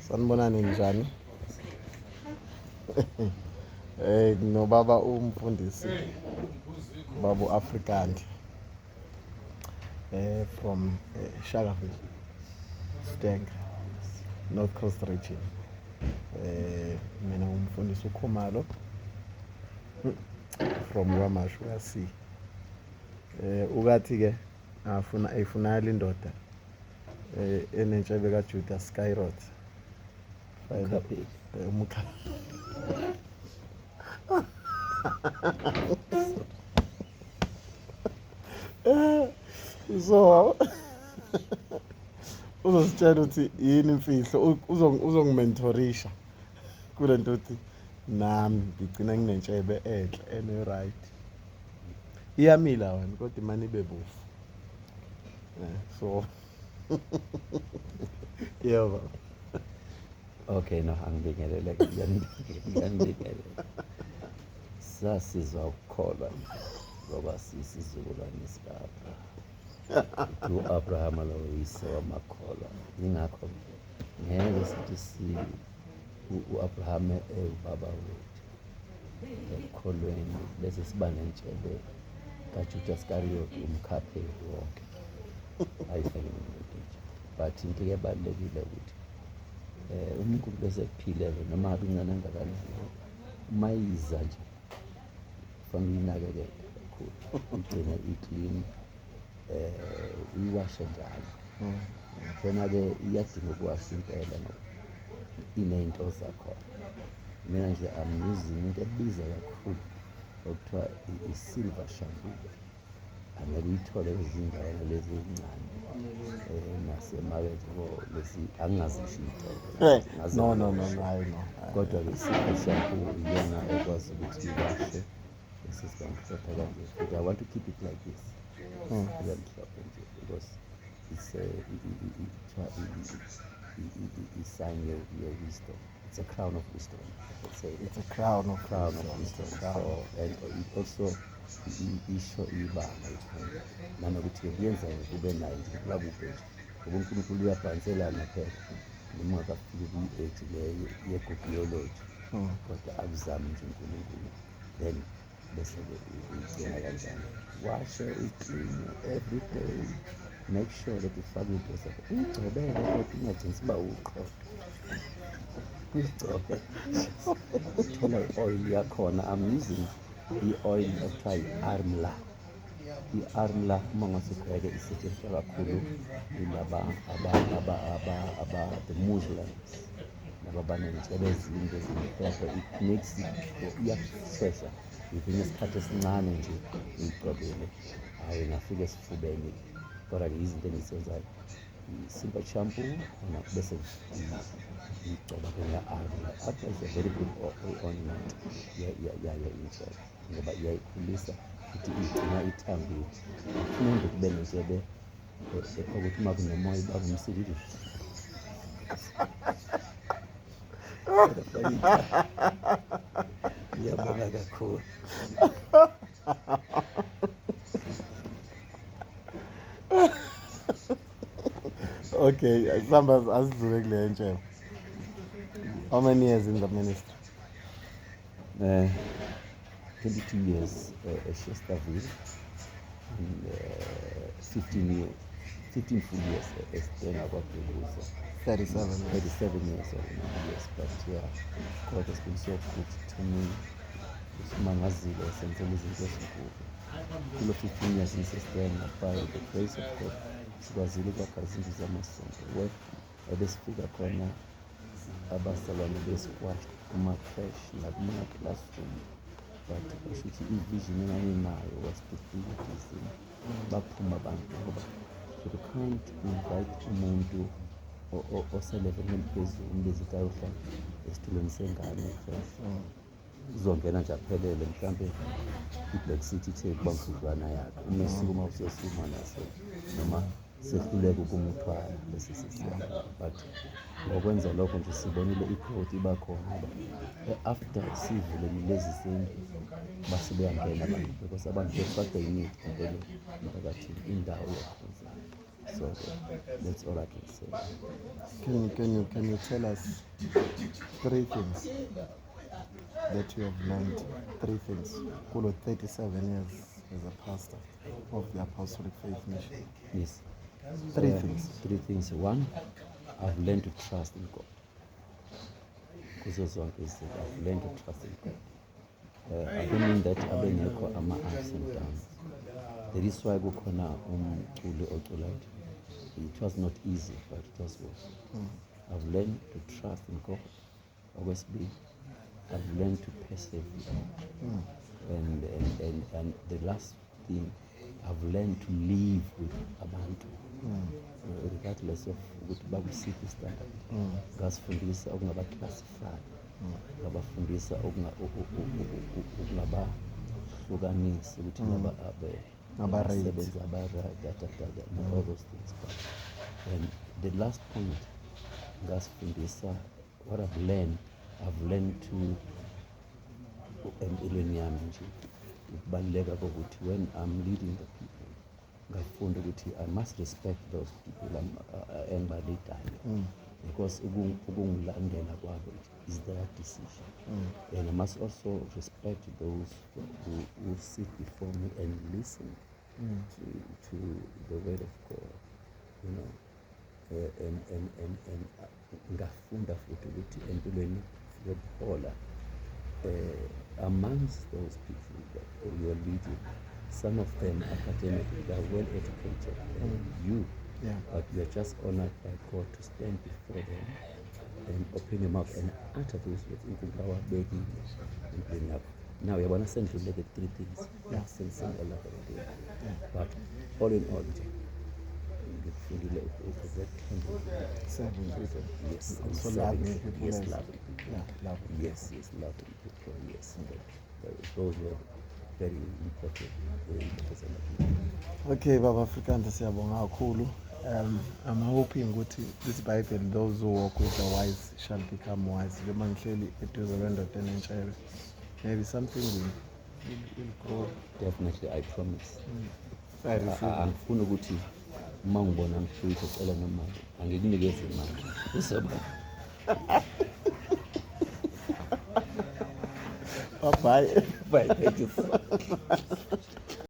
Sanibonani njani? Nobaba umfundisi Babu Afrikaans from Shakaville, Stank, North Coast region. Mina umfundisi uKhumalo from Wamash wasi. Ukathi ke ayifunakala indoda enentshebe kaJudas Skyrot. Umkha. So uzositshela ukuthi yini imfihlo uzongimentorisha kule nto ukuthi nami ngigcina nginentshebe enhle ene right. Iyamila wena kodwa imani ibe bofu. So yebo. Okay, no, angibingelele ngiyangibingelela. Sasizwa ukukholwa ngoba sisizukulwane sika-Abraham. U-Abraham lo uyise wamakholwa. Yingakho ngeke sithi u-Abraham ubaba wethu ekukholweni bese siba nentshebe kaJudas Skyrot umkhapheli wonke. Ayifake nje. But into ebalulekile ukuthi umuntu bese kuphilele noma ngabe incane kangakanani uma iza nje kufanele uyinakekele kakhulu ugcine i-clean uyiwashe njalo. Khona-ke iyadinga ukuwasha impela ngoba iney'nto zakhona. Mina nje using into ebiza kakhulu okuthiwa i-silver shampoo. Angeke uyithole ezindaweni lezi ezincane nasemakethe lezi angingazisho iy'tolo. No. Kodwa-ke i-silver shampoo iyona ekwazi ukuthi iwashe bese siba mhlophe kanje. But I want to keep it like this. Ibe mhlophe nje because it's a sign your wisdom. It's a crown of wisdom. Let's say It's a crown of wisdom. So, and it also isho ibanga nanokuthi kuyenza kube nayo nje kulabuphe nje ngoba uNkulunkulu uyabhanselana phela noma ungakafiki kwi-age leyo ye-biology kodwa akuzami nje uNkulunkulu then bese-ke uyigcina kanjani. Washe uyiclean every day, make sure that ufake into zakho uyigcobele kodwa ungagcini siba uqobo uyigcobe uthola i-oil yakhona. I'm using i-oil ekuthiwa i-Armla. I-Armla uma ngasibheke isetshenziswa kakhulu yilaba the Muslims laba abanentshebe ezinde ezimhlophe. It makes iyashesha within isikhathi esincane nje uyigcobele hhayi ngafika esifubeni. Kodwa-ke izinto engizenzayo i-simple shampoo bese ngigcoba nge-Armla. Armla is a very good ornament yayo intshebe ngoba iyayikhulisa futhi igcina ithambile. Akufuneki kube nentshebe ukuthi uma kunomoya ibaba umsiki. Ngiyabonga kakhulu. Okay, sihamba asidlule kule ntshebe. How many years in the ministry? 22 years at Chesterville and 15 full years as Stenababuluza. 37 years yes, but yeah, God has been so good to me. Mangazile senzela izinto ezinkulu. Kulo 15 years ngisestena by the grace of God sikwazile ukwakha izindlu zamasonto ebesifika khona abazalwane besikwashi kuma-crash nakuma-classroom. But kusho ukuthi i-vision enganginayo was to build this baphuma abantu ngoba you can't invite umuntu oselevelini eliphezulu umbizile ukuthi ayohlala esitulweni sengane e-crash. Uzongena nje aphelele mhlawumbe i-back seat ithe ukuba ngizuzwana yakhe umesiko uma usesuma nase noma sehluleka ukumthwala bese sesiyahamba. But ngokwenza lokho nje sibonile i-growth iba khona after sivuleni lezi zindlu base beyangena abantu because abantu befake i-need empeleni emphakathini indawo yokukhonza. So that's all I can say. Can you tell us 3 things that you have learned? 3 things. Kulo 37 years as a pastor of the Apostolic Faith Mission. Yes. 3 things. 3 things. One, I've learned to trust in God. Because I've learned to trust in God. I don't mean that abengekho ama-ups and downs. That is why kukhona umculi oculayo. It was not easy, but it was worth. I've learned to trust in God. Always be. I've learned to persevere. And the last thing, I've learned to live with abantu. Regardless of ukuthi bakusiphi standard. Ngasifundisa ukungabaclassify. Ngabafundisa ukungabahlukanisa ukuthi abasebenza and all those things. And the last point, ngasifundisa what I've learned to empilweni yami nje ukubaluleka kokuthi when I'm leading the people, ngafunda ukuthi I must respect those people engibaledayo, because ukungilandela kwabo is their decision. And I must also respect those who sit before me and listen to the word of God, you know. And ngafunda futhi ukuthi empilweni yokuhola amongst those people that you are leading, some of them academically, they are well educated, but you are just honored by God to stand before them and open your mouth and utter those words. Now we want to send you like 3 things. Send a lot of things. But all in all, yes, So loving people. yes, loving people. Loving. Yes, loving people. Yes, those were very important. Okay, Baba Afrikaans siyabonga kakhulu. I'm hoping ukuthi this Bible, those who walk with the wise shall become wise. Njengoba ngihleli eduze kwendoda enentshebe, maybe something will grow. Definitely, I promise. I receive it. Angifuni ukuthi uma ngibona ngishutha cela nemali, angikunikeze imali. Uzoba. Bye. Bye. Thank you.